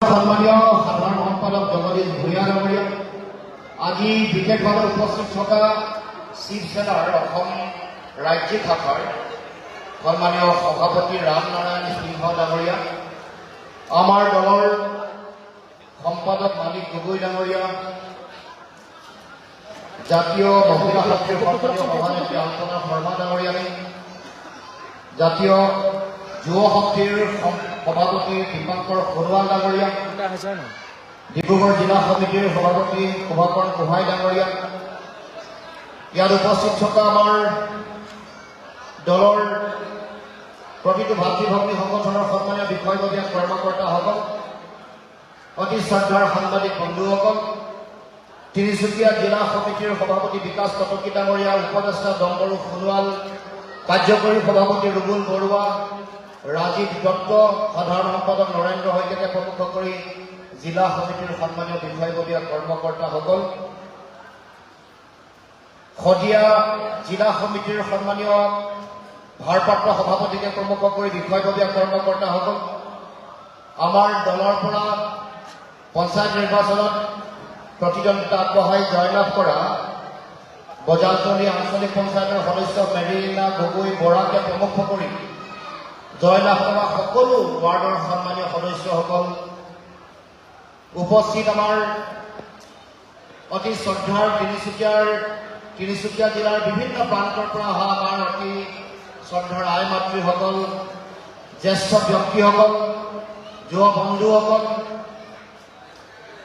সন্মানীয় সাধাৰণ সম্পাদক জগদীশ ভূঞা ডাঙৰীয়া, আজি বিশেষভাৱে উপস্থিত থকা শিৱসেনাৰ অসম ৰাজ্যিক শাখাৰ সন্মানীয় সভাপতি ৰাম নাৰায়ণ সিংহ ডাঙৰীয়া, আমাৰ দলৰ সম্পাদক মালিক গগৈ ডাঙৰীয়া, জাতীয় মহিলা শক্তিৰ সন্মানীয় সভানেত্ৰী আল্পনা শৰ্মা ডাঙৰীয়ানী, জাতীয় যুৱ শক্তিৰ সভাপতি দীপাংকৰ সোণোৱাল ডাঙৰীয়া, ডিব্ৰুগড় জিলা সমিতিৰ সভাপতি শোভাকৰণ গোহাঁই ডাঙৰীয়া, ইয়াত উপস্থিত থকা আমাৰ দলৰ প্ৰতিটো ভাতৃ ভগ্নী সংগঠনৰ সন্মানীয় বিষয়ববীয়া কৰ্মকৰ্তাসকল, অতি শ্ৰদ্ধাৰ সাংবাদিক বন্ধুসকল, তিনিচুকীয়া জিলা সমিতিৰ সভাপতি বিকাশ কটকী ডাঙৰীয়া, উপদেষ্টা দম্বৰু সোণোৱাল, কাৰ্যকৰী সভাপতি ৰুবুল বৰুৱা, ৰাজীৱ দত্ত, সাধাৰণ সম্পাদক নৰেন্দ্ৰ শইকীয়াকে প্ৰমুখ কৰি জিলা সমিতিৰ সন্মানীয় বিষয়ববীয়া কৰ্মকৰ্তাসকল, শদিয়া জিলা সমিতিৰ সন্মানীয় ভাৰপ্ৰাপ্ত সভাপতিকে প্ৰমুখ কৰি বিষয়ববীয়া কৰ্মকৰ্তাসকল, আমাৰ দলৰ পৰা পঞ্চায়ত নিৰ্বাচনত প্ৰতিদ্বন্দ্বিতা আগবঢ়াই জয়লাভ কৰা বজাৰতলী আঞ্চলিক পঞ্চায়তৰ সদস্য মেৰিনা গগৈ বৰাকে প্ৰমুখ কৰি জয়লাভ কৰা সকলো ৱাৰ্ডৰ সন্মানীয় সদস্যসকল, উপস্থিত আমাৰ অতি শ্ৰদ্ধাৰ তিনিচুকীয়া জিলাৰ বিভিন্ন প্ৰান্তৰ পৰা অহা আমাৰ অতি শ্ৰদ্ধাৰ আই মাতৃসকল, জ্যেষ্ঠ ব্যক্তিসকল, যুৱ বন্ধুসকল,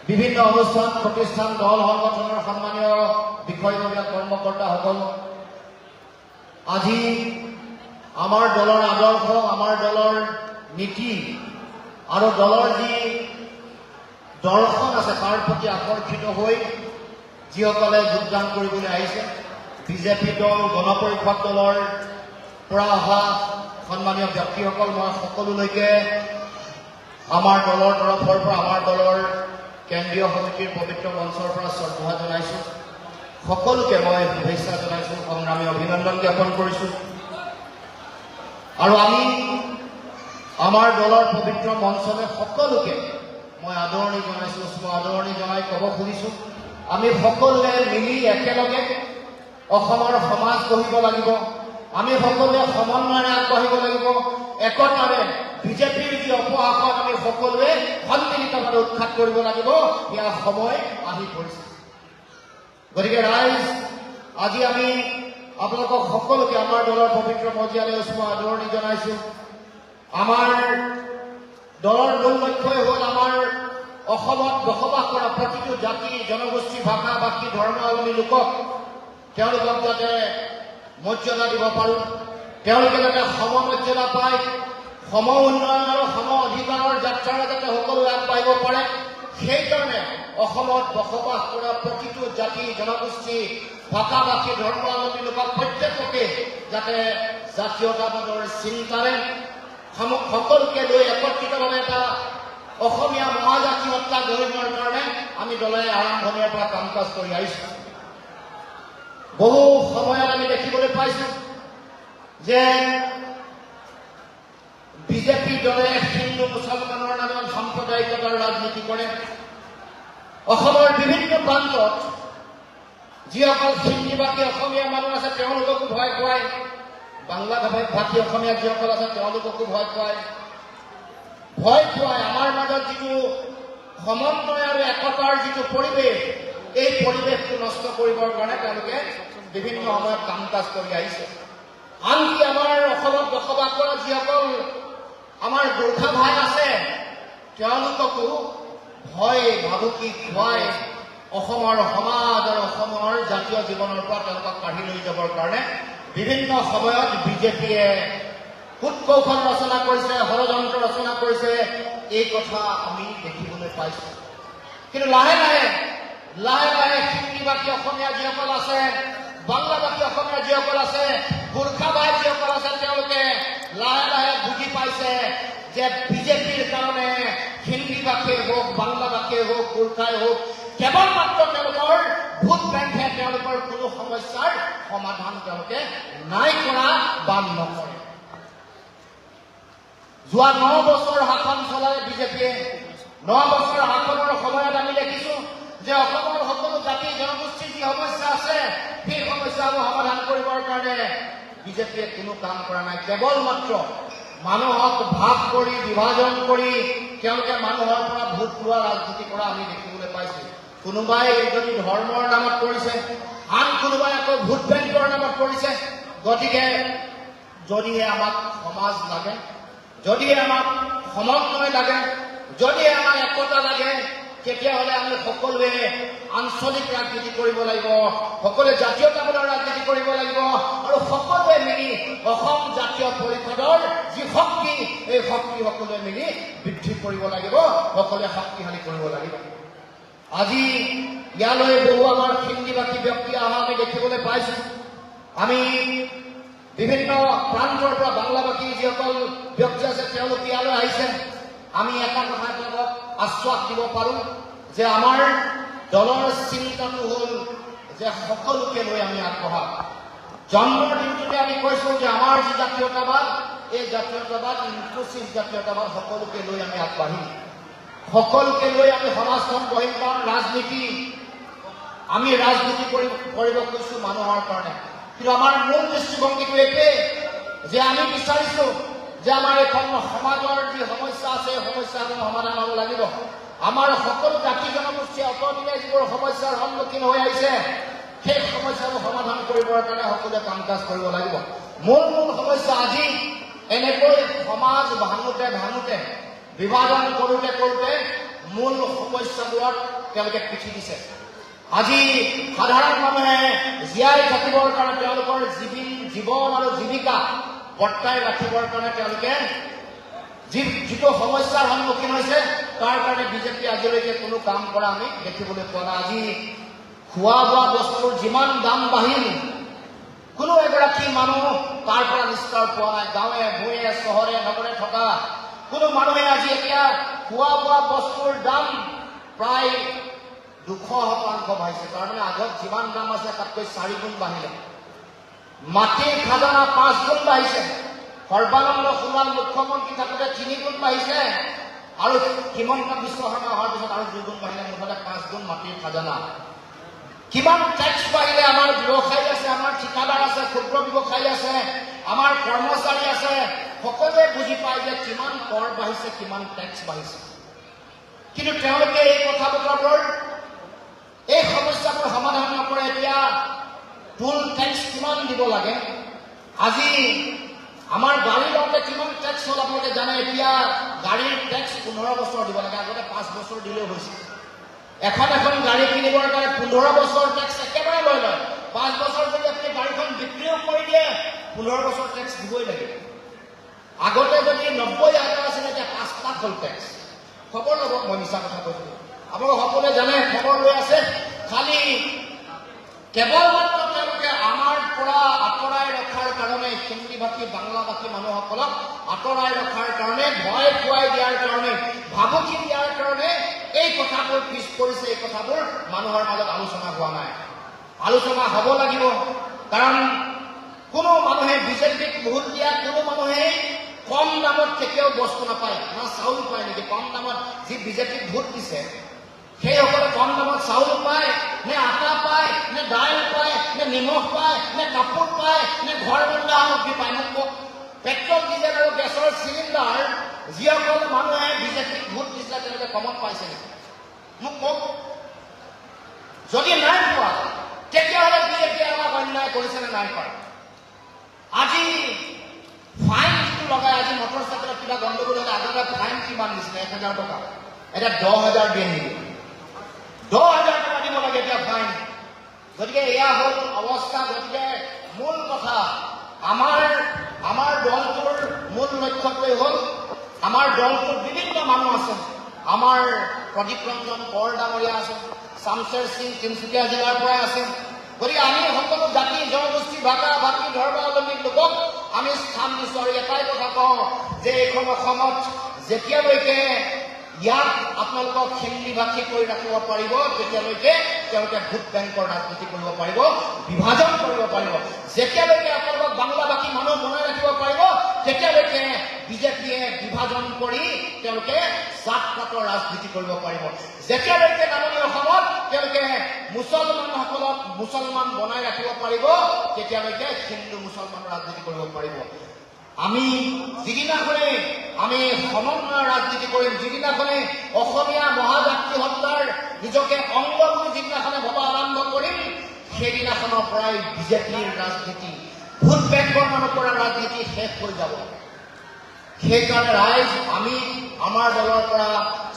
বিভিন্ন অনুষ্ঠান প্ৰতিষ্ঠান দল সংগঠনৰ সন্মানীয় বিষয়ববীয়া কৰ্মকৰ্তাসকল, আজি আমাৰ দলৰ আদৰ্শ, আমাৰ দলৰ নীতি আৰু দলৰ যি দৰ্শন আছে তাৰ প্ৰতি আকৰ্ষিত হৈ যিসকলে যোগদান কৰিবলৈ আহিছে, বিজেপি দল, গণপৰিষদ দলৰ পৰা অহা সন্মানীয় ব্যক্তিসকল, মই সকলোলৈকে আমাৰ দলৰ তৰফৰ পৰা, আমাৰ দলৰ কেন্দ্ৰীয় সমিতিৰ পবিত্ৰ মঞ্চৰ পৰা শ্ৰদ্ধা জনাইছোঁ। সকলোকে মই শুভেচ্ছা জনাইছোঁ, সংগ্ৰামী অভিনন্দন জ্ঞাপন কৰিছোঁ। আৰু আমি আমাৰ দলৰ পবিত্ৰ মঞ্চলৈ সকলোকে মই আদৰণি জনাইছোঁ, মই আদৰণি জনাই ক'ব খুজিছোঁ, আমি সকলোৱে মিলি একেলগে অসমৰ সমাজ গঢ়িব লাগিব, আমি সকলোৱে সমন্বয়েৰে আগবাঢ়িব লাগিব, একতাৰে বিজেপিৰ যি অপহাসত আমি সকলোৱে সন্মিলিতভাৱে উৎখাত কৰিব লাগিব, ইয়াৰ সময় আহি পৰিছে। গতিকে ৰাইজ, আজি আমি আপোনালোকক সকলোকে আমাৰ দলৰ পবিত্ৰ মজিয়ালৈ মই আদৰণি জনাইছোঁ। আমাৰ দলৰ মূল লক্ষ্যই হ'ল আমাৰ অসমত বসবাস কৰা প্ৰতিটো জাতি, জনগোষ্ঠী, ভাষা, ভাষী, ধৰ্মাৱলম্বী লোকক তেওঁলোকক যাতে মৰ্যাদা দিব পাৰোঁ, তেওঁলোকে যাতে সমমৰ্যাদা পায়, সম উন্নয়ন আৰু সম অধিকাৰৰ যাত্ৰাৰে যাতে সকলোৱে আগবাঢ়িব পাৰে, সেইকাৰণে অসমত বসবাস কৰা প্ৰতিটো জাতি, জনগোষ্ঠী, ভাষা, ভাষী, ধৰ্মাৱলম্বী লোকক প্ৰত্যেককে যাতে জাতীয়তাবাদৰ চিন্তাৰে সকলোকে লৈ একত্ৰিতভাৱে এটা অসমীয়া মহাজাতীয়তা গঢ়িবৰ কাৰণে আমি দলে আৰম্ভণিৰ পৰা কাম কাজ কৰি আহিছোঁ। বহু সময়ত আমি দেখিবলৈ পাইছোঁ যে বিজেপি দলে হিন্দু মুছলমানৰ নামত সাম্প্ৰদায়িকতাৰ ৰাজনীতি কৰে। অসমৰ বিভিন্ন প্ৰান্তত যিসকল হিন্দীভাষী অসমীয়া মানুহ আছে তেওঁলোককো ভয় খুৱায়, বাংলা ভাষী অসমীয়া যিসকল আছে তেওঁলোককো ভয় খুৱায়। আমাৰ মাজত যিটো সমন্বয় আৰু একতাৰ যিটো পৰিৱেশ, এই পৰিৱেশটো নষ্ট কৰিবৰ কাৰণে তেওঁলোকে বিভিন্ন সময়ত কাম কাজ কৰি আহিছে। আনকি আমাৰ অসমত বসবাস কৰা যিসকল আমাৰ গোৰ্খা ভাই আছে তেওঁলোককো ভয় ভাবুকি খুৱাই অসমৰ সমাজ আৰু অসমৰ জাতীয় জীৱনৰ পৰা তেওঁলোকক কাঢ়ি লৈ যাবৰ কাৰণে বিভিন্ন সময়ত বিজেপিয়ে কূটকৌশল ৰচনা কৰিছে, ষড়যন্ত্ৰ ৰচনা কৰিছে, এই কথা আমি দেখিবলৈ পাইছোঁ। কিন্তু লাহে লাহে হিন্দীভাষী অসমীয়া যিসকল আছে, বাংলাভাষী অসমীয়া যিসকল আছে, গোৰ্খা ভাই যিসকল আছে, তেওঁলোকে লাহে লাহে বুজি পাইছে যে বিজেপিৰ কাৰণে হিন্দীভাষীয়ে হওক, বাংলাভাষীয়ে হওক, গোৰ্খাই হওক, কেৱল মাত্ৰ তেওঁলোকৰ ভোট বেংকহে তেওঁলোকৰ কোনো সমস্যাৰ সমাধান তেওঁলোকে নাই কৰা বা নকৰে। যোৱা 9 বছৰ শাসন চলালে বিজেপিয়ে 9 বছৰ শাসনৰ সময়ত আমি দেখিছোঁ যে অসমৰ সকলো জাতি জনগোষ্ঠীৰ যি সমস্যা আছে সেই সমস্যাবোৰ সমাধান কৰিবৰ কাৰণে বিজেপিয়ে কোনো কাম কৰা নাই। কেৱল মাত্ৰ মানুহক ভাগ কৰি বিভাজন কৰি তেওঁলোকে মানুহৰ পৰা ভোট লোৱা ৰাজনীতি কৰা আমি দেখিবলৈ পাইছোঁ। কোনোবাই যদি ধৰ্মৰ নামত কৰিছে, আন কোনোবাই আকৌ ভোট বেংকৰ নামত কৰিছে। গতিকে যদিহে আমাক সমাজ লাগে, যদিহে আমাক সমন্বয় লাগে, যদিহে আমাক একতা লাগে, তেতিয়াহ'লে আমি সকলোৱে আঞ্চলিক ৰাজনীতি কৰিব লাগিব, সকলোৱে জাতীয়তাবাদৰ ৰাজনীতি কৰিব লাগিব আৰু সকলোৱে মিলি অসম জাতীয় পৰিষদৰ যি শক্তি, এই শক্তি সকলোৱে মিলি বৃদ্ধি কৰিব লাগিব, সকলোৱে শক্তিশালী কৰিব লাগিব। আজি ইয়ালৈ বহু আমাৰ হিন্দীভাষী ব্যক্তি অহা আমি দেখিবলৈ পাইছোঁ। আমি বিভিন্ন প্ৰান্তৰ পৰা বাংলাভাষী যিসকল ব্যক্তি আছে তেওঁলোক ইয়ালৈ আহিছে। আমি এটা কথা তেওঁলোকক আশ্বাস দিব পাৰোঁ যে আমাৰ দলৰ চিন্তাটো হ'ল যে সকলোকে লৈ আমি আগবঢ়াম। জন্মৰ দিনটোতে আমি কৈছোঁ যে আমাৰ যি জাতীয়তাবাদ, এই জাতীয়তাবাদ ইনক্লুচিভ জাতীয়তাবাদ, সকলোকে লৈ আমি আগবাঢ়িম, সকলোকে লৈ আমি সমাজখন গঢ়িম। কাৰণ আমি ৰাজনীতি কৰিব কৈছোঁ মানুহৰ কাৰণে, কিন্তু আমাৰ মূল দৃষ্টিভংগীটো একে যে আমি বিচাৰিছোঁ যে আমাৰ এইখন সমাজৰ যি সমস্যা আছে এই সমস্যাসমূহ সমাধান হ'ব লাগিব। আমাৰ সকলো জাতি জনগোষ্ঠীয়ে অতদিনে যিবোৰ সমস্যাৰ সন্মুখীন হৈ আহিছে সেই সমস্যাবোৰ সমাধান কৰিবৰ কাৰণে সকলোৱে কাম কাজ কৰিব লাগিব। মূল সমস্যা আজি এনেকৈ সমাজ ভাঙোতে বিভাজন কৰোঁতে মূল সমস্যাবোৰত তেওঁলোকে পিঠি দিছে। আজি সাধাৰণ মানুহে জীয়াই থাকিবৰ কাৰণে তেওঁলোকৰ জীৱন আৰু জীৱিকা বৰ্তাই ৰাখিবৰ কাৰণে তেওঁলোকে যিটো সমস্যাৰ সন্মুখীন হৈছে তাৰ কাৰণে বিজেপি আজিলৈকে কোনো কাম কৰা আমি দেখিবলৈ পোৱা নাই। আজি খোৱা বোৱা বস্তুৰ যিমান দাম বাঢ়িল, কোনো এগৰাকী মানুহ তাৰ পৰা নিস্তাৰ পোৱা নাই। গাঁৱে ভূঞে চহৰে নগৰে থকা কোনো মানুহে আজি এতিয়া খোৱা বোৱা বস্তুৰ দাম প্ৰায় 200% বাঢ়িছে। তাৰমানে আগত যিমান দাম আছে তাতকৈ 4 গুণ বাঢ়িলে। মাটিৰ খাজানা 5 গুণ বাঢ়িছে। সৰ্বানন্দ সোণোৱাল মুখ্যমন্ত্ৰী থাকোঁতে 3 গুণ বাঢ়িছে আৰু হিমন্ত বিশ্ব শৰ্মা অহাৰ পিছত আৰু 2 গুণ বাঢ়িলে, মুঠতে 5 গুণ মাটিৰ খাজানা। কিমান টেক্স বাঢ়িলে? আমাৰ ব্যৱসায়ী আছে, আমাৰ ঠিকাদাৰ আছে, ক্ষুদ্ৰ ব্যৱসায়ী আছে, আমাৰ কৰ্মচাৰী আছে, সকলোৱে বুজি পায় যে কিমান কৰ বাঢ়িছে, কিমান টেক্স বাঢ়িছে। কিন্তু তেওঁলোকে এই কথা বতৰাবোৰ, এই সমস্যাবোৰ সমাধান নকৰে। এতিয়া টোল টেক্স কিমান দিব লাগে? আজি আমাৰ গাড়ী লওঁতে কিমান টেক্স হ'ল আপোনালোকে জানে? এতিয়া গাড়ীৰ টেক্স 15 বছৰ দিব লাগে, আগতে 5 বছৰ দিলেও হৈছিল। এখন গাড়ী কিনিবৰ কাৰণে 15 বছৰ টেক্স একেবাৰে লৈ লয়। 5 বছৰ যদি আপুনি গাড়ীখন বিক্ৰীও কৰি দিয়ে 15 বছৰ টেক্স দিবই লাগিব। আগতে যদি 90,000 আছিলে এতিয়া 5 লাখ হ'ল টেক্স। খবৰ ল'ব, মই মিছা কথা কৈছোঁ, আপোনালোকে সকলোৱে জানে, খবৰ লৈ আছে। খালি কেৱল মাত্ৰ তেওঁলোকে আমাৰ পৰা আঁতৰাই ৰখাৰ কাৰণে, হিন্দীভাষী বাংলাভাষী মানুহসকলক আঁতৰাই ৰখাৰ কাৰণে, ভয় খুৱাই দিয়াৰ কাৰণে, ভাবুকি দিয়াৰ কাৰণে এই কথাবোৰ পিছ পৰিছে। এই কথাবোৰ মানুহৰ মাজত আলোচনা হোৱা নাই। আলোচনা হ'ব লাগিব। কাৰণ কোনো মানুহে বিজেপিক ভোট দিয়া কোনো মানুহে কম দামত কেতিয়াও বস্তু নাপায়। না চাউল পায় নেকি? কম দামত যি বিজেপিক ভোট দিছে সেইসকলে কম দামত চাউল পায় নে আটা পায় নে দাইল পায় নে নিমখ পায় নে কাপোৰ পায় নে ঘৰ বন্ধা সামগ্ৰী পায়? মোক কওক। পেট্ৰল ডিজেল আৰু গেছৰ চিলিণ্ডাৰ যিসকল মানুহে বিজেপিক ভোট দিছিলে তেওঁলোকে কমত পাইছে নেকি? মোক কওক। যদি নাই পোৱা তেতিয়াহ'লে বিজেপিয়ে আমাক অন্যায় কৰিছে নে নাই কৰা? আজি ফাইন যিটো লগাই, আজি মটৰ চাইকেলত কিবা গণ্ডগোল হ'লে আগতে ফাইন কিমান দিছিলে? 1,000 টকা। এতিয়া 10,000 দিয়ে নেকি? 10,000 টকা দিব লাগে এতিয়া ফাইন। গতিকে এয়া হ'ল অৱস্থা। গতিকে মূল কথা, আমাৰ দলটোৰ মূল লক্ষ্যটোৱেই হ'ল, আমাৰ দলটোত বিভিন্ন মানুহ আছে। আমাৰ প্ৰদীপ ৰঞ্জন কৰ ডাঙৰীয়া আছে, শামশেৰ সিং তিনিচুকীয়া জিলাৰ পৰাই আছে। গতিকে আমি সকলো জাতি জনগোষ্ঠী ভাষা ভাষী ধৰ্মাৱলম্বী লোকক আমি স্থান দিছোঁ। আৰু এটাই কথা কওঁ যে এইখন অসমত যেতিয়ালৈকে ইয়াক আপোনালোকক হিন্দী ভাষী কৰি ৰাখিব পাৰিব যেতিয়ালৈকে তেওঁলোকে ভোট বেংকৰ ৰাজনীতি কৰিব পাৰিব, বিভাজন কৰিব পাৰিব। যেতিয়ালৈকে আপোনালোকক বাংলা ভাষী মানুহ বনাই ৰাখিব পাৰিব তেতিয়ালৈকে বিজেপিয়ে বিভাজন কৰি তেওঁলোকে জাত পাতৰ ৰাজনীতি কৰিব পাৰিব। যেতিয়ালৈকে নামনি অসমত তেওঁলোকে মুছলমানসকলক মুছলমান বনাই ৰাখিব পাৰিব তেতিয়ালৈকে হিন্দু মুছলমানৰ ৰাজনীতি কৰিব পাৰিব। আমি যিদিনাখনে আমি সমন্বয় ৰাজনীতি কৰিম, যিদিনাখনে অসমীয়া মহাজাতি হত্যাৰ নিজকে অংগ বুলি যিদিনাখনে ভবা আৰম্ভ কৰিম, সেইদিনাখনৰ পৰাই বিজেপিৰ ৰাজনীতি, ভোট বেংকৰ মানুহ পৰা ৰাজনীতি শেষ হৈ যাব। সেইকাৰণে ৰাইজ, আমি আমাৰ দলৰ পৰা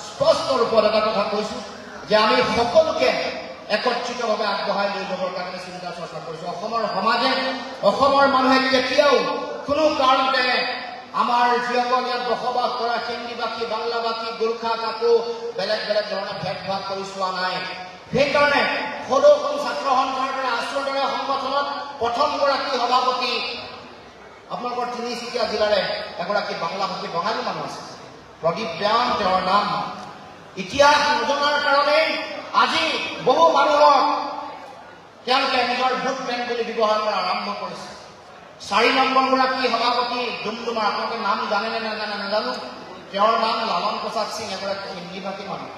স্পষ্ট ৰূপত এটা কথা কৈছো যে আমি সকলোকে একত্ৰিতভাৱে আগবঢ়াই লৈ যাবৰ কাৰণে চিন্তা চৰ্চা কৰিছো। অসমৰ সমাজে, অসমৰ মানুহে কেতিয়াও কোনো কাৰণতে আমাৰ যিসকল ইয়াত বসবাস কৰা হিন্দীভাষী, বাংলাভাষী, গোৰ্খা কাকো বেলেগ বেলেগ ধৰণে ভেদভাৱ কৰি চোৱা নাই। সেইকাৰণে সৰু সৰু ছাত্ৰ সন্থাৰ দৰে আশ্ৰয়ৰ দৰে সংগঠনত প্ৰথমগৰাকী সভাপতি আপোনালোকৰ তিনিচুকীয়া জিলাৰে এগৰাকী বাংলাভাষী বঙালী মানুহ আছে, প্ৰদীপ ব্যায়াম তেওঁৰ নাম। ইতিহাস নজনাৰ কাৰণে আজি বহু মানুহক তেওঁলোকে নিজৰ ভোট বেংক বুলি ব্যৱহাৰ কৰা আৰম্ভ কৰিছে। 4 নম্বৰগৰাকী সভাপতি ডুমডুমাৰ, আপোনালোকে নাম জানে নে নাজানে নাজানো, তেওঁৰ নাম লালন প্ৰসাদ সিং, এগৰাকী হিন্দীভাষী মানুহ।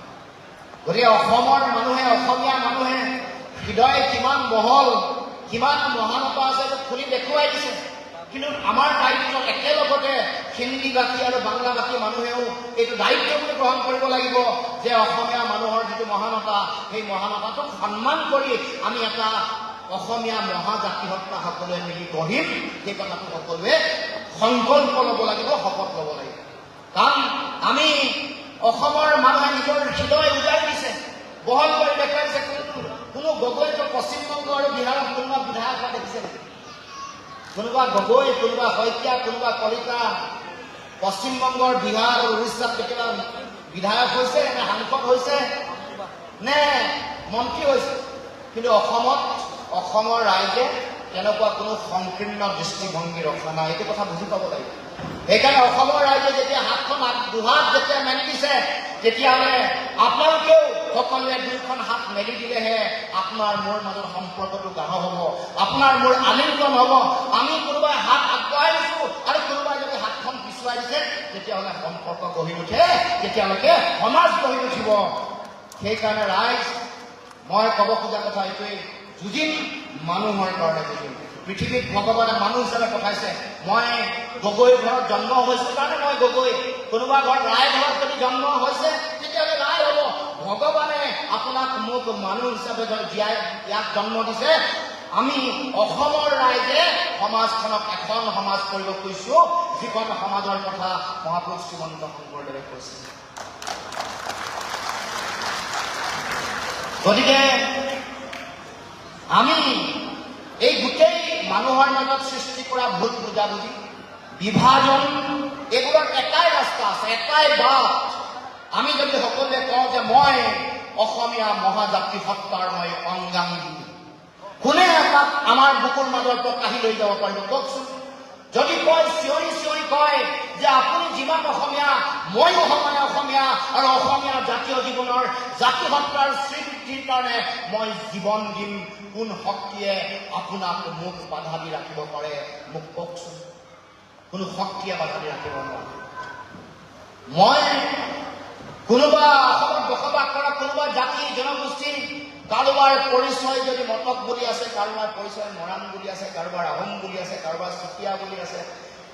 গতিকে অসমৰ মানুহে, অসমীয়া মানুহে হৃদয় কিমান বহল, কিমান মহানতা আছে খুলি দেখুৱাই দিছে। কিন্তু আমাৰ দায়িত্ব একেলগতে হিন্দীভাষী আৰু বাংলাভাষী মানুহেও এইটো দায়িত্ব বুলি গ্ৰহণ কৰিব লাগিব যে অসমীয়া মানুহৰ যিটো মহানতা, সেই মহানতাটোক সন্মান কৰি আমি এটা অসমীয়া মহাজাতি হত্যা সকলোৱে মিলি গঢ়িম। সেই কথাটো সকলোৱে সংকল্প ল'ব লাগিব, শপত ল'ব লাগিব। কাৰণ আমি অসমৰ মানুহে নিজৰ হৃদয় উজাৰি দিছে, বহল কৰি দেখুৱাইছে। কোনো গগৈটো পশ্চিমবংগ আৰু বিহাৰত কোনোবা বিধায়ক হোৱা দেখিছে নেকি? কোনোবা গগৈ, কোনোবা শইকীয়া, কোনোবা কলিতা পশ্চিমবংগৰ, বিহাৰ আৰু উৰিষ্যাত কেতিয়াবা বিধায়ক হৈছে নে সাংসদ হৈছে নে মন্ত্ৰী হৈছে? কিন্তু অসমত অসমৰ ৰাইজে তেনেকুৱা কোনো সংকীৰ্ণ দৃষ্টিভংগী ৰখা নাই। এইটো কথা বুজি পাব লাগিব। সেইকাৰণে অসমৰ ৰাইজে যেতিয়া হাতখন দুহাত যেতিয়া মেলি দিছে, তেতিয়াহ'লে আপোনালোকেও সকলোৱে দুইখন হাত মেলি দিলেহে আপোনাৰ মোৰ মাজৰ সম্পৰ্কটো গাঢ় হ'ব, আপোনাৰ মোৰ আলিংগন হ'ব। আমি কোনোবাই হাত আগবঢ়াই দিছো আৰু কোনোবাই যদি হাতখন পিছুৱাই দিছে, তেতিয়াহ'লে সম্পৰ্ক গঢ়ি উঠে, তেতিয়ালৈকে সমাজ গঢ়ি উঠিব। সেইকাৰণে ৰাইজ, মই ক'ব খোজা কথা এইটোৱেই, যুঁজিম মানুহৰ কাৰণে যুঁজিম। পৃথিৱীত ভগৱানে মানুহ হিচাপে পঠাইছে। মই গগৈ ঘৰত জন্ম হৈছো কাৰণে মই গগৈ, কোনোবা ঘৰত ৰায় ঘৰত যদি জন্ম হৈছে তেতিয়াহ'লে ৰায় হ'ব। ভগৱানে আপোনাক মোক মানুহ হিচাপে জীয়াই ইয়াক জন্ম দিছে। আমি অসমৰ ৰাইজে সমাজখনক এখন সমাজ কৰিব খুজিছো, যিখন সমাজৰ কথা মহাপুৰুষ শ্ৰীমন্ত শংকৰদেৱে কৈছে। গতিকে আমি এই গোটেই মানুহৰ মাজত সৃষ্টি কৰা ভুল বুজাবুজি, বিভাজন, এইবোৰৰ এটাই ৰাস্তা আছে, এটাই বাট। আমি যদি সকলোৱে কওঁ যে মই অসমীয়া মহাজাতি হত্যাৰ মই অংগাংগী, কোনে এটাক আমাৰ বুকুৰ মাজৰ পৰা কাঢ়ি লৈ যাব পাৰিব কওকচোন? যদি কয়, চিঞৰি চিঞৰি কয় যে আপুনি যিমান অসমীয়া ময়ো সমানে অসমীয়া আৰু অসমীয়া জাতীয় জীৱনৰ জাতি হত্যাৰ স্বীকৃতিৰ কাৰণে মই জীৱন দিম, কোন শক্তিয়ে আপোনাক মোক বাধা দি ৰাখিব পাৰে? মোক কওকচোন, কোনো শক্তিয়ে বাধা দি ৰাখিব নোৱাৰে। মই কোনোবা অসমত বসবাস কৰা কোনোবা জাতি জনগোষ্ঠী, কাৰোবাৰ পৰিচয় যদি মটক বুলি আছে, কাৰোবাৰ পৰিচয় মৰাণ বুলি আছে, কাৰোবাৰ আহোম বুলি আছে, কাৰোবাৰ চুতীয়া বুলি আছে,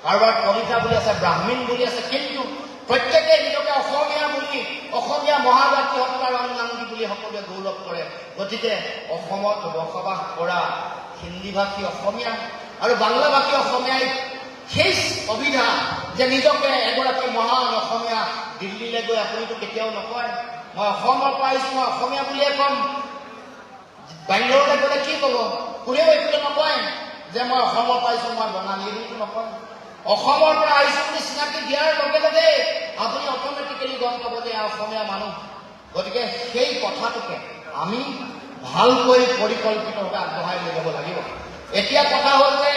কাৰোবাৰ কলিতা বুলি আছে, ব্ৰাহ্মণ বুলি আছে, কিন্তু প্ৰত্যেকে নিজকে অসমীয়া বুলি, অসমীয়া মহাজাতি হত্যাৰ অংগাংগী বুলি সকলোৱে গৌৰৱ কৰে। গতিকে অসমত বসবাস কৰা হিন্দীভাষী অসমীয়া আৰু বাংলাভাষী অসমীয়াই সেই অভিধা যে নিজকে এগৰাকী মহান অসমীয়া, দিল্লীলৈ গৈ আপুনিতো কেতিয়াও নকয় মই অসমৰ পৰা আহিছো, মই অসমীয়া বুলিয়ে ক'ম। বেংগলৰলৈ গ'লে কি ক'ব? কোনেও এইটো নকয় যে মই অসমৰ পৰা আহিছো, মই বঙালী, এইটো নকয়। অসমৰ পৰা আহিছো বুলি চিনাকি দিয়াৰ লগে লগে আপুনি অট'মেটিকেলি গম পাব যে অসমীয়া মানুহ। গতিকে সেই কথাটোকে আমি ভালকৈ পৰিকল্পিতভাৱে আগবঢ়াই লৈ যাব লাগিব। এতিয়া কথা হ'ল যে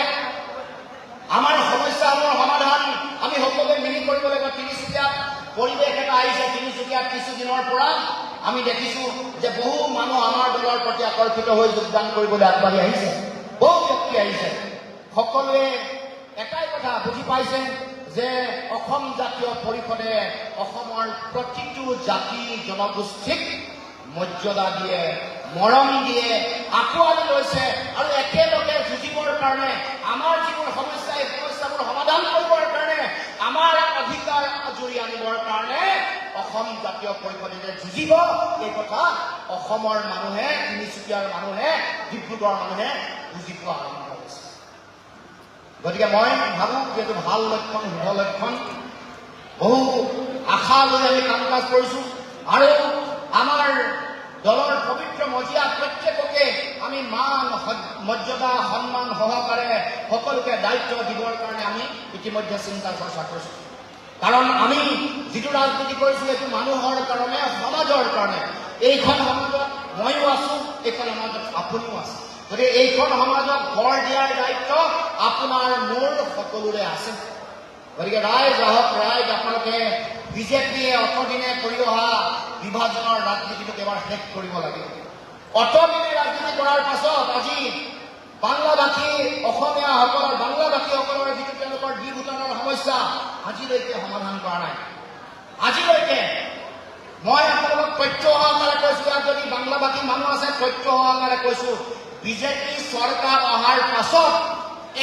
আমাৰ সমস্যাসমূহৰ সমাধান আমি সকলোৱে মিলি কৰিব লাগিব। তিনিচুকীয়াত পৰিৱেশ এটা আহিছে তিনিচুকীয়াত কিছুদিনৰ পৰা আমি দেখিছো যে বহু মানুহ আমাৰ দলৰ প্ৰতি আকৰ্ষিত হৈ যোগদান কৰিবলৈ আগবাঢ়ি আহিছে, বহু ব্যক্তি আহিছে। সকলোৱে এটাই কথা বুজি পাইছে যে অসম জাতীয় পৰিষদে অসমৰ প্ৰতিটো জাতি জনগোষ্ঠীক মৰ্যাদা দিয়ে, মৰম দিয়ে, আঁকোৱালি লৈছে আৰু একেলগে যুঁজিবৰ কাৰণে আমাৰ যিবোৰ সমস্যা এই সমস্যাবোৰ সমাধান কৰিবৰ কাৰণে আমাৰ অধিকাৰ আজৰি আনিবৰ কাৰণে অসম জাতীয় পৰিষদে যে যুঁজিব এই কথা অসমৰ মানুহে, তিনিচুকীয়াৰ মানুহে, ডিব্ৰুগড়ৰ মানুহে বুজি পোৱা আৰম্ভ কৰিছে। গতিকে মই ভাবোঁ যে এইটো ভাল লক্ষণ, শুভ লক্ষণ। বহু আশা লৈ আমি কাম কাজ কৰিছোঁ আৰু আমাৰ দলৰ পবিত্ৰ মজিয়া প্ৰত্যেককে আমি মান মৰ্যাদা সন্মান সহকাৰে সকলোকে দায়িত্ব দিবৰ কাৰণে আমি ইতিমধ্যে চিন্তা চৰ্চা কৰিছোঁ। কাৰণ আমি যিটো ৰাজনীতি কৰিছোঁ এইটো মানুহৰ কাৰণে, সমাজৰ কাৰণে। এইখন সমাজত ময়ো আছোঁ, এইখন সমাজত আপুনিও আছে। গতিকে এইখন সমাজক গঢ় দিয়াৰ দায়িত্ব আপোনাৰ মোৰ সকলোৰে আছে। গতিকে ৰাইজ আহক, ৰাইজ আপোনালোকে বিজেপিয়ে অতদিনে কৰি অহা বিভাজনৰ ৰাজনীতিটোক এবাৰ শেষ কৰিব লাগে। অতদিনে ৰাজনীতি কৰাৰ পাছত আজি বাংলাভাষী অসমীয়াসকলৰ, বাংলাভাষীসকলৰ যিটো তেওঁলোকৰ দ্বিভূটানৰ সমস্যা আজিলৈকে সমাধান কৰা নাই। আজিলৈকে মই আপোনালোকক তথ্য সহকাৰে কৈছোঁ, ইয়াত যদি বাংলাভাষী মানুহ আছে তথ্য সহকাৰে কৈছোঁ, বিজেপি চৰকাৰ অহাৰ পাছত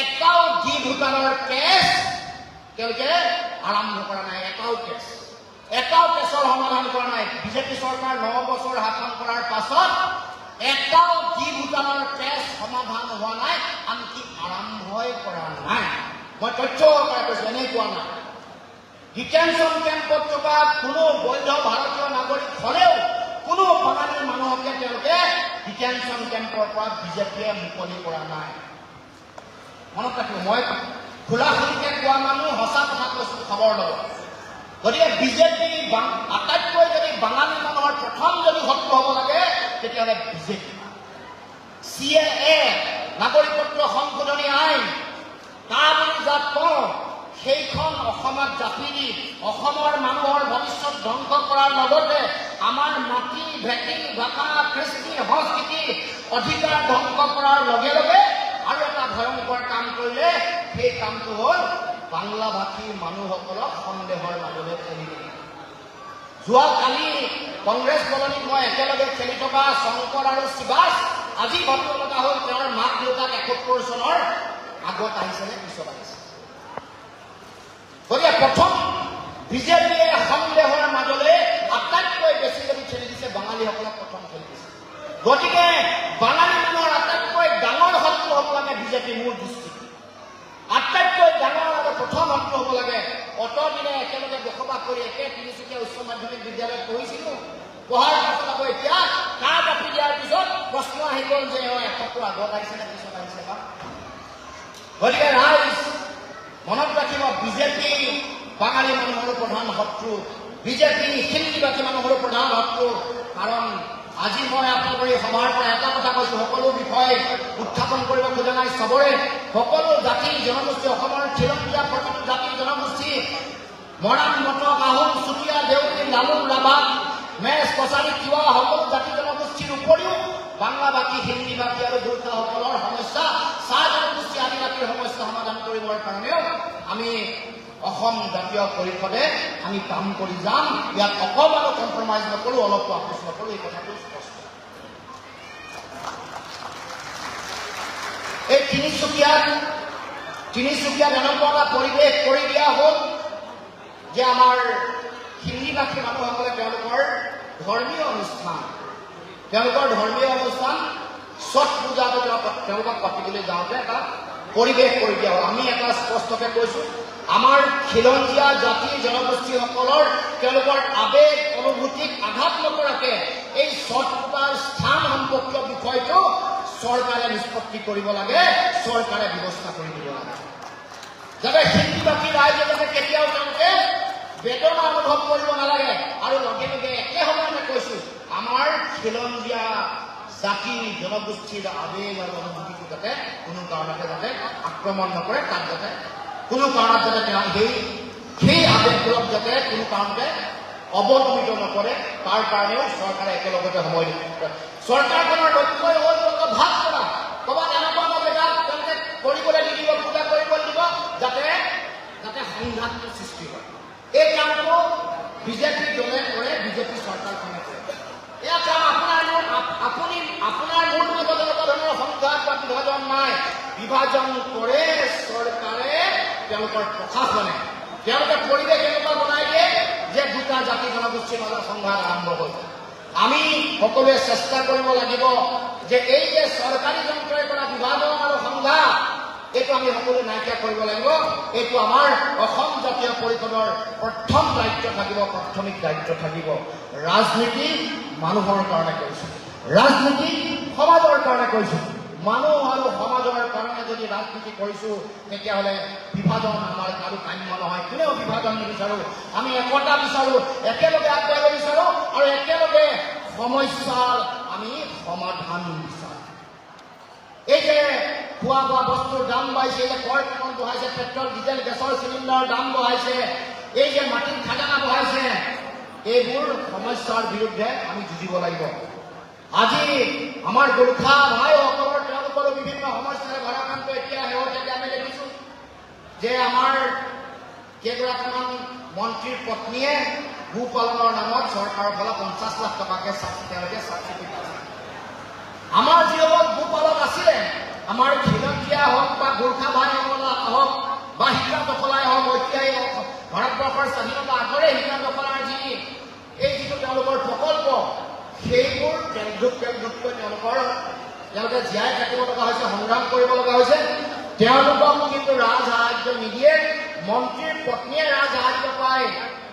এটাও দ্বিভূটানৰ কেছ তেওঁলোকে আৰম্ভ কৰা নাই। এটাও কেছৰ সমাধান কৰা নাই। বিজেপি চৰকাৰ 9 বছৰ শাসন কৰাৰ পাছত এটাও দ্বিভূটানৰ কেছ সমাধান হোৱা নাই, আনকি আৰম্ভই কৰা নাই। মই তথ্য সহকাৰে কৈছোঁ, এনেই কোৱা নাই। ডিটেনশ্যন কেম্পত থকা কোনো বৈধ ভাৰতীয় নাগৰিক হ'লেও কোনো বাঙালী মানুহকে তেওঁলোকে ডিটেনশ্যন কেম্পৰ পৰা বিজেপিয়ে মুকলি কৰা নাই। মনত ৰাখিব, মই খোলাখুলিকে কোৱা মানুহ, সঁচা কথা কৈছোঁ খবৰ লগত। গতিকে বিজেপি আটাইতকৈ যদি বাঙালী মানুহৰ প্ৰথম যদি শত্ৰু হ'ব লাগে তেতিয়াহ'লে বিজেপি। CAA নাগৰিকত্ব সংশোধনী আইন তাৰ বুলি যাক কওঁ, সেইখন অসমত জাপি দি অসমৰ মানুহৰ ভৱিষ্যত ধ্বংস কৰাৰ লগতে আমাৰ মাটি, ভেটি, ভাষা, কৃষ্টি, সংস্কৃতি অধিকাৰ ধ্বংস কৰাৰ লগে লগে আৰু এটা ভয়ংকৰ কাম কৰিলে, সেই কামটো হ'ল বাংলাভাষী মানুহসকলক সন্দেহৰ মাজলৈ ঠেলি দিয়ে। যোৱাকালি কংগ্ৰেছ কলনীত মই একেলগে খেলি থকা শংকৰ আৰু শিৱাস আজি ভাবিব লগা হ'ল তেওঁৰ মাক দেউতাক 71 চনৰ আগত আহিছে নে পিছত আহিছে। গতিকে প্ৰথম বিজেপিয়ে সন্দেহৰ মাজলৈ আটাইতকৈ বেছি যদি ঠেলি দিছে, বাঙালীসকলক প্ৰথম ঠেলি দিছে। গতিকে বাঙালী মানুহৰ আটাইতকৈ ডাঙৰ শত্ৰু হ'ব লাগে বিজেপি। মোৰ দৃষ্টিত আটাইতকৈ ডাঙৰ আৰু প্ৰথম শত্ৰু হ'ব লাগে। অতদিনে একেলগে বসবাস কৰি একে তিনিচুকীয়া উচ্চ মাধ্যমিক বিদ্যালয়ত পঢ়িছিলোঁ। পঢ়াৰ পাছত আকৌ এতিয়া কাৰ কাটি দিয়াৰ পিছত প্ৰশ্ন আহি গ'ল যে 100 আগত আহিছে নে পিছত আহিছে বা। গতিকে ৰাইজ মনত ৰাখিব, বিজেপি বাঙালী মানুহৰ প্ৰধান শত্ৰু, বিজেপি হিন্দীভাষী মানুহৰ প্ৰধান শত্ৰু। কাৰণ আজি মই আপোনালোকৰ এই সভাৰ পৰা এটা কথা কৈছোঁ, সকলো বিষয় উত্থাপন কৰিব খোজা নাই। চবৰে সকলো জাতি জনগোষ্ঠী, অসমৰ খিলঞ্জীয়া প্ৰতিটো জাতি জনগোষ্ঠী, মৰাণ, মটক, আহোম, চুতীয়া, দেউৰী, লালুং, ৰাভা, মেচ, কছাৰী, তিৱা সকলো জাতি জনগোষ্ঠীৰ উপৰিও বাংলাভাষী, হিন্দীভাষী আৰু গোৰ্খাসকলৰ সমস্যা, চাহ জনগোষ্ঠী আদিবাসীৰ সমস্যা সমাধান কৰিবৰ কাৰণেও আমি অসম জাতীয় পৰিষদে আমি কাম কৰি যাম। ইয়াত অকণমানো কম্প্ৰমাইজ নকৰোঁ, অলপো আপোচ নকৰোঁ, এই কথাটো স্পষ্ট। এই তিনিচুকীয়াত এনেকুৱা এটা পৰিৱেশ কৰি দিয়া হ'ল যে আমাৰ হিন্দীভাষী মানুহসকলে তেওঁলোকৰ ধৰ্মীয় অনুষ্ঠান ছট পূজাটো তেওঁলোকক পাতিবলৈ যাওঁতে এটা পৰিৱেশ কৰি দিয়া হ'ল। আমি এটা স্পষ্টকৈ কৈছোঁ, আমাৰ খিলঞ্জীয়া জাতি জনগোষ্ঠীসকলৰ তেওঁলোকৰ আৱেগ অনুভূতিক আঘাত নকৰাকে এই ছট পূজাৰ স্থান সম্পৰ্কীয় বিষয়টো চৰকাৰে নিষ্পত্তি কৰিব লাগে, চৰকাৰে ব্যৱস্থা কৰি দিব লাগে, যাতে হিন্দীভাষী ৰাইজে যাতে কেতিয়াও তেওঁলোকে বেদনা অনুভৱ কৰিব নালাগে। আৰু লগে লগে একে সময়তে কৈছোঁ, আমাৰ খিলঞ্জীয়া জাতি জনগোষ্ঠীৰ আৱেগ আৰু অনুভূতিটো যাতে কোনো কাৰণতে যাতে আক্ৰমণ নকৰে, তাত যাতে কোনো কাৰণত যাতে সেই আৱেগবোৰক যাতে কোনো কাৰণতে অৱদমিত নকৰে, তাৰ কাৰণেও চৰকাৰে একেলগতে সময় দিব। চৰকাৰখনৰ লক্ষ্যই হ'ল ভাগ কৰা, ক'ৰবাত এনেকুৱা জেগাত তেওঁলোকে কৰিবলৈ নিদিব, পূজা কৰিবলৈ দিব, যাতে সংঘাতটো সৃষ্টি হয়। এই কামটো বিজেপি দলে কৰে, বিজেপি চৰকাৰখনে কৰে। এয়া কাম আপোনাৰ মোৰ লগত এনেকুৱা ধৰণৰ সংঘাত বা বিভাজন নাই। বিভাজন কৰে চৰকাৰে, তেওঁলোকৰ প্ৰশাসনে। তেওঁলোকে পৰিৱেশ এনেকুৱা বনাই দিয়ে যে দুটা জাতি জনগোষ্ঠীৰ মাজত সংঘাত আৰম্ভ হৈ যায়। আমি সকলোৱে চেষ্টা কৰিব লাগিব যে এই যে চৰকাৰী যন্ত্ৰই কৰা বিভাজন আৰু সংঘাত, এইটো আমি সকলোৱে নাইকিয়া কৰিব লাগিব। এইটো আমাৰ অসম জাতীয় পৰিষদৰ প্ৰথম দায়িত্ব থাকিব, প্ৰাথমিক দায়িত্ব থাকিব। ৰাজনীতি মানুহৰ কাৰণে কৰিছোঁ, ৰাজনীতি সমাজৰ কাৰণে কৰিছোঁ। মানুহ আৰু সমাজৰ কাৰণে যদি ৰাজনীতি কৰিছোঁ, তেতিয়াহ'লে বিভাজন আমাৰ কাৰো কাম্য নহয়। কোনেও বিভাজন নিবিচাৰোঁ, আমি একতা বিচাৰোঁ, একেলগে আগবাঢ়িব বিচাৰোঁ আৰু একেলগে সমস্যাৰ আমি সমাধান বিচাৰোঁ। এই যে খোৱা বোৱা বস্তুৰ দাম বাঢ়িছে, এই যে কৰ কামত বঢ়াইছে, পেট্ৰল ডিজেল গেছৰ চিলিণ্ডাৰৰ দাম বঢ়াইছে, এই যে মাটিৰ খাজানা বঢ়াইছে, এইবোৰ সমস্যাৰ বিৰুদ্ধে আমি যুঁজিব লাগিব। আজি আমাৰ গোৰ্খা ভাইসকলৰ তেওঁলোকৰো বিভিন্ন সমস্যাৰে ভাৰাক্ৰান্ত। এতিয়া শেহতীয়াকৈ আমি দেখিছোঁ যে আমাৰ কেইগৰাকীমান মন্ত্ৰীৰ পত্নীয়ে গোপালনৰ নামত চৰকাৰৰ ফালে 50 লাখ টকাকে তেওঁলোকে চাবচিডি পাইছে। আমাৰ যিসকল গোপালক আছিলে, আমাৰ খিলঞ্জীয়া হওক বা গোৰ্খা ভাইসকল হওক বা সীতা দখলাই হওক, এতিয়াই ভাৰতবৰ্ষৰ স্বাধীনতা আগৰে সীতা দখলাৰ যিটো তেওঁলোকৰ প্ৰকল্প, সেইবোৰ কেন্দ্ৰকৈ তেওঁলোকে জীয়াই থাকিব লগা হৈছে, সংগ্ৰাম কৰিব লগা হৈছে। তেওঁলোকক কিন্তু ৰাজসাহায্য নিদিয়ে। মন্ত্ৰীৰ পত্নীয়ে ৰাজসাহায্য পায়,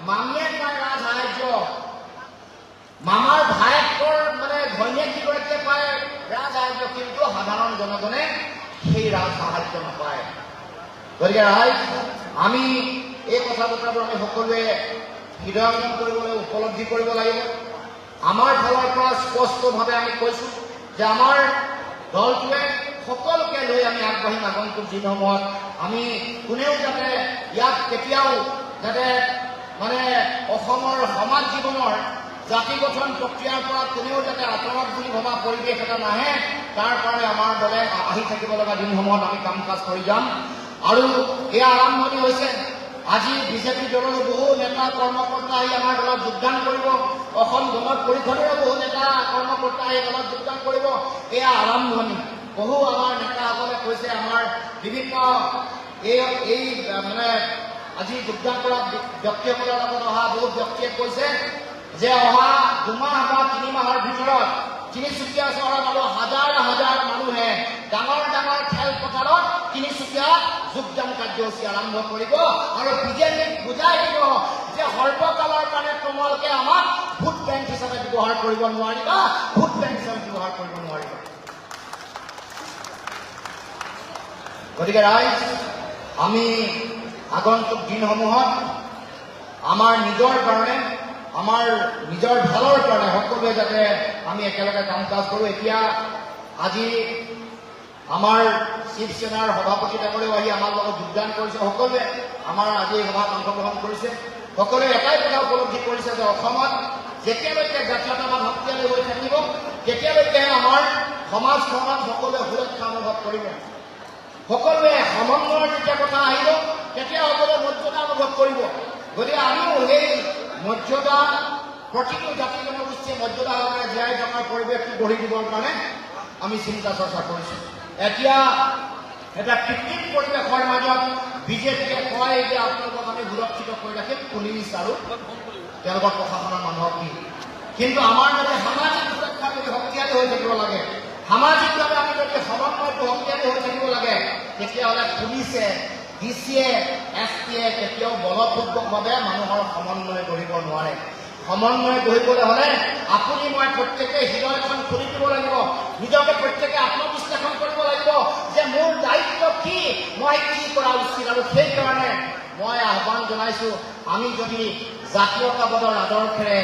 মামীয়ে পায় ৰাজসাহায্য, মামাৰ ভায়েকৰ ঘৈণীয়েক যিগৰাকীয়ে পায় ৰাজসাহায্য, কিন্তু সাধাৰণ জনগণে সেই ৰাজসাহায্য নাপায়। গতিকে ৰাইজ, আমি এই কথা বতৰাবোৰ আমি সকলোৱে হৃদয়ঙ্গম কৰিব লাগিব, উপলব্ধি কৰিব লাগিব। আমাৰ ফালৰ পৰা স্পষ্টভাৱে আমি কৈছোঁ যে আমাৰ দলটোৱে সকলোকে লৈ আমি আগবাঢ়িম। আগন্তুক দিনসমূহত আমি কোনেও যাতে ইয়াত কেতিয়াও যাতে অসমৰ সমাজ জীৱনৰ জাতি গঠন প্ৰক্ৰিয়াৰ পৰা কোনেও যাতে আঁতৰত বুলি ভবা পৰিৱেশ এটা নাহে, তাৰ কাৰণে আমাৰ দলে আহি থাকিব লগা দিনসমূহত আমি কাম কাজ কৰি যাম। আৰু এয়া আৰম্ভণি হৈছে। আজি বিজেপি দলৰো বহু নেতা কৰ্মকৰ্তা আহি আমাৰ দলত যোগদান কৰিব, অসম গণ পৰিষদৰো বহু নেতা কৰ্মকৰ্তা আহি দলত যোগদান কৰিব। এয়া আৰম্ভণি। বহু আমাৰ নেতাসকলে কৈছে, আমাৰ বিভিন্ন আজি যোগদান কৰা ব্যক্তিসকলৰ লগত অহা বহু ব্যক্তিয়ে কৈছে যে অহা 2 মাহ বা 3 মাহৰ ভিতৰত তিনিচুকীয়া চহৰত আৰু হাজাৰ হাজাৰ মানুহে ডাঙৰ ডাঙৰ খেলপথাৰত তিনিচুকীয়াত যোগদান কাৰ্যসূচী আৰম্ভ কৰিব আৰু বিজেপিক বুজাই দিব যে সৰ্বকালৰ কাৰণে তোমালোকে আমাক ভোট বেংক হিচাপে ব্যৱহাৰ কৰিব নোৱাৰিবা, ভোট বেংক হিচাপে ব্যৱহাৰ কৰিব নোৱাৰিবা। গতিকে ৰাইজ, আমি আগন্তুক দিনসমূহত আমাৰ নিজৰ কাৰণে, আমাৰ নিজৰ ভালৰ কাৰণে সকলোৱে যাতে আমি একেলগে কাম কাজ কৰোঁ। এতিয়া আজি আমাৰ শিৱসেনাৰ সভাপতি ডাঙৰেও আহি আমাৰ লগত যোগদান কৰিছে। সকলোৱে আমাৰ আজি এই সভাত অংশগ্ৰহণ কৰিছে। সকলোৱে এটাই কথা উপলব্ধি কৰিছে যে অসমত যেতিয়ালৈকে জাতীয়তাবাদ শক্তিশালী হৈ থাকিব, তেতিয়ালৈকে আমাৰ সমাজখনত সকলোৱে সুৰক্ষা অনুভৱ কৰিব। সকলোৱে সমন্বয়ৰ যেতিয়া কথা আহিব, তেতিয়া সকলোৱে মৰ্যাদা অনুভৱ কৰিব। গতিকে আমিও সেই মৰ্যাদা, প্ৰতিটো জাতি জনগোষ্ঠীয়ে মৰ্যাদা সহকাৰে জীয়াই থকাৰ পৰিৱেশটো গঢ়ি দিবৰ কাৰণে আমি চিন্তা চৰ্চা কৰিছোঁ। এতিয়া এটা কৃত্ৰিম পৰিৱেশৰ মাজত বিজেপিয়ে কয় যে আপোনালোকক আমি সুৰক্ষিত কৰি ৰাখিম, পুলিচ আৰু তেওঁলোকৰ প্ৰশাসনৰ মানুহক দি। কিন্তু আমাৰ যদি সামাজিক সুৰক্ষা যদি শক্তিশালী হৈ থাকিব লাগে, সামাজিকভাৱে আমি যদি সমন্বয়টো শক্তিশালী হৈ থাকিব লাগে, তেতিয়াহ'লে পুলিচে, ডিচিয়ে, এছপিয়ে কেতিয়াও বলপূৰ্বকভাৱে মানুহৰ সমন্বয় গঢ়িব নোৱাৰে। সমন্বয় গঢ়িবলৈ হ'লে আপুনি মই প্ৰত্যেকে হৃদয়খন খুলি দিব লাগিব, নিজকে প্ৰত্যেকে আত্মবিশ্লেষণ কৰিব লাগিব যে মোৰ দায়িত্ব কি, মই কি কৰা উচিত। আৰু সেইকাৰণে মই আহ্বান জনাইছোঁ, আমি যদি জাতীয়তাবাদৰ আদৰ্শেৰে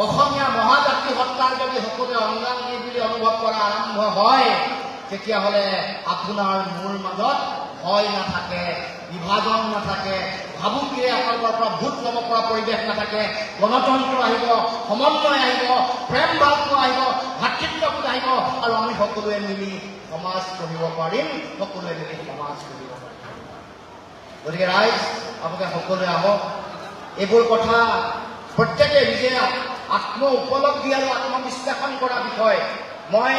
অসমীয়া মহাজাতি সত্তাৰ যদি সকলোৱে অংগাংগী বুলি অনুভৱ কৰা আৰম্ভ হয়, তেতিয়াহ'লে আপোনাৰ মোৰ মাজত ভয় নাথাকে, বিভাজন নাথাকে, ভাবুকিৰে আপোনালোকৰ পৰা ভোট ল'ব পৰা পৰিৱেশ নাথাকে। গণতন্ত্ৰ আহিব, সমন্বয় আহিব, প্ৰেম ভালপোৱা আহিব, ভাতৃত্ববোধ আহিব, আৰু আমি সকলোৱে মিলি সমাজ গঢ়িব পাৰিম, সকলোৱে মিলি সমাজ গঢ়িব পাৰিম। গতিকে ৰাইজ, আপোনালোকে সকলোৱে আহক। এইবোৰ কথা প্ৰত্যেকে নিজে আত্ম উপলব্ধি আৰু আত্মবিশ্লেষণ কৰা বিষয়। মই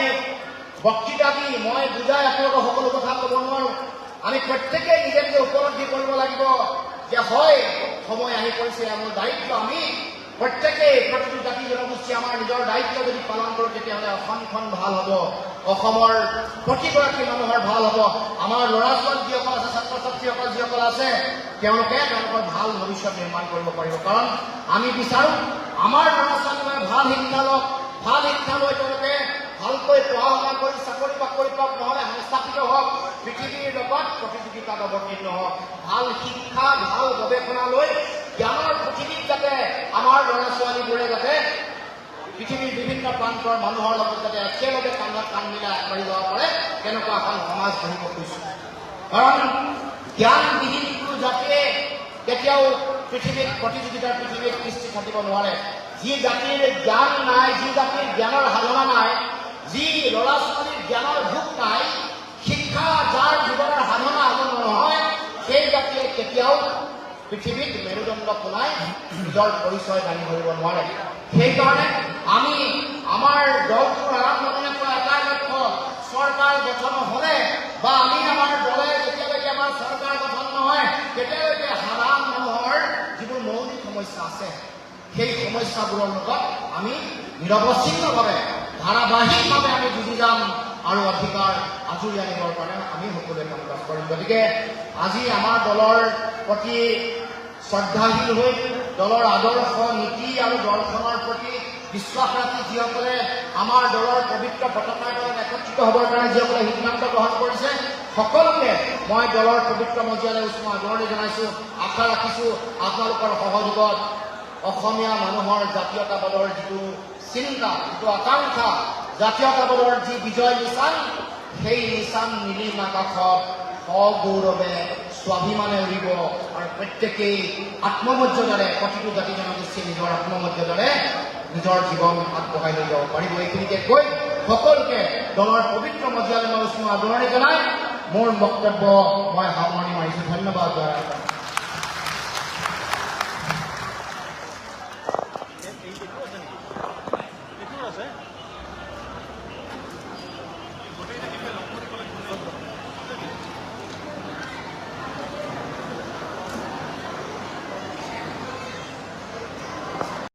বক্তৃতা দি মই বুজাই আপোনালোকক সকলো কথা ক'ব নোৱাৰো। আমি প্ৰত্যেকে নিজে নিজে উপলব্ধি কৰিব লাগিব যে হয়, সময় আহি পৰিছে, আমাৰ দায়িত্ব। আমি প্ৰত্যেকেই প্ৰতিটো জাতি জনগোষ্ঠী আমাৰ নিজৰ দায়িত্ব যদি পালন কৰোঁ, তেতিয়াহ'লে অসমখন ভাল হ'ব, অসমৰ প্ৰতিগৰাকী মানুহৰ ভাল হ'ব। আমাৰ ল'ৰা ছোৱালী যিসকল আছে, ছাত্ৰ ছাত্ৰীসকল যিসকল আছে, তেওঁলোকে তেওঁলোকৰ ভাল ভৱিষ্যত নিৰ্মাণ কৰিব পাৰিব। কাৰণ আমি বিচাৰোঁ আমাৰ ল'ৰা ছোৱালীবোৰে ভাল শিক্ষা লওক, ভাল শিক্ষা লৈ তেওঁলোকে ভালকৈ পঢ়া শুনা কৰি চাকৰি বাকৰি পাওক, নহ'লে সংস্থাপিত হওক, পৃথিৱীৰ লগত প্ৰতিযোগিতাত অৱতীৰ্ণ হওক। ভাল শিক্ষা, ভাল গৱেষণা লৈ জ্ঞানৰ পৃথিৱীত যাতে আমাৰ ল'ৰা ছোৱালীবোৰে যাতে পৃথিৱীৰ বিভিন্ন প্ৰান্তৰ মানুহৰ লগত যাতে একেলগে কান্ধত কান্ধ মিলাই আগবাঢ়ি যাব পাৰে, তেনেকুৱা এখন সমাজ গঢ়িব খুজিছোঁ। কাৰণ জ্ঞানবিহীন কোনো জাতিয়ে কেতিয়াও পৃথিৱীত প্ৰতিযোগিতাৰ পৃথিৱীত সৃষ্টি থাকিব নোৱাৰে। যি জাতিৰ জ্ঞান নাই, যি জাতিৰ জ্ঞানৰ সাধনা নাই, যি ল'ৰা ছোৱালীৰ জ্ঞানৰ ভোগ নাই, শিক্ষা যাৰ জীৱনৰ সাধনা নহয়, সেই জাতিয়ে কেতিয়াও পৃথিৱীত মেৰুদণ্ড পোলাই নিজৰ পৰিচয় দাঙি ধৰিব নোৱাৰে। সেইকাৰণে আমি আমাৰ দলটোৰ আৰম্ভণিৰে পৰা এটাই লক্ষ্য, চৰকাৰ গঠন হ'লে বা আমি আমাৰ দলে যেতিয়ালৈকে আমাৰ চৰকাৰ গঠন নহয়, তেতিয়ালৈকে সাধাৰণ মানুহৰ যিবোৰ মৌলিক সমস্যা আছে, সেই সমস্যাবোৰৰ লগত আমি নিৰৱচ্ছিন্নভাৱে ধাৰাবাহিকভাৱে আমি যুঁজি যাম আৰু অধিকাৰ আজৰি আনিবৰ কাৰণে আমি সকলোৱে কাম কাজ কৰিম। গতিকে আজি আমাৰ দলৰ প্ৰতি শ্ৰদ্ধাশীল হৈ, দলৰ আদৰ্শ নীতি আৰু দৰ্শনৰ প্ৰতি বিশ্বাস ৰাখি যিসকলে আমাৰ দলৰ পবিত্ৰ পতাকাৰ তলত একত্ৰিত হ'বৰ কাৰণে যিসকলে সিদ্ধান্ত গ্ৰহণ কৰিছে, সকলোকে মই দলৰ পবিত্ৰ মজিয়ালৈ উষ্ম আদৰণি জনাইছোঁ। আশা ৰাখিছোঁ আপোনালোকৰ সহযোগত অসমীয়া মানুহৰ জাতীয়তাবাদৰ যিটো চিন্তা, যিটো আকাংক্ষা, জাতীয়তাবাদৰ যি বিজয় নিচান, সেই নিচান নীলিম আকাশত সগৌৰৱে স্বাভিমানে উৰিব আৰু প্ৰত্যেকেই আত্মমৰ্যাদাৰে, প্ৰতিটো জাতি জনগোষ্ঠীয়ে নিজৰ আত্মমৰ্যাদাৰে নিজৰ জীৱন আগবঢ়াই লৈ যাব পাৰিব। এইখিনিকে কৈ সকলোকে দলৰ পবিত্ৰ মজিয়ালৈ মই উষ্ম আদৰণি জনাই মোৰ বক্তব্য মই সামৰণি মাৰিছোঁ। ধন্যবাদ।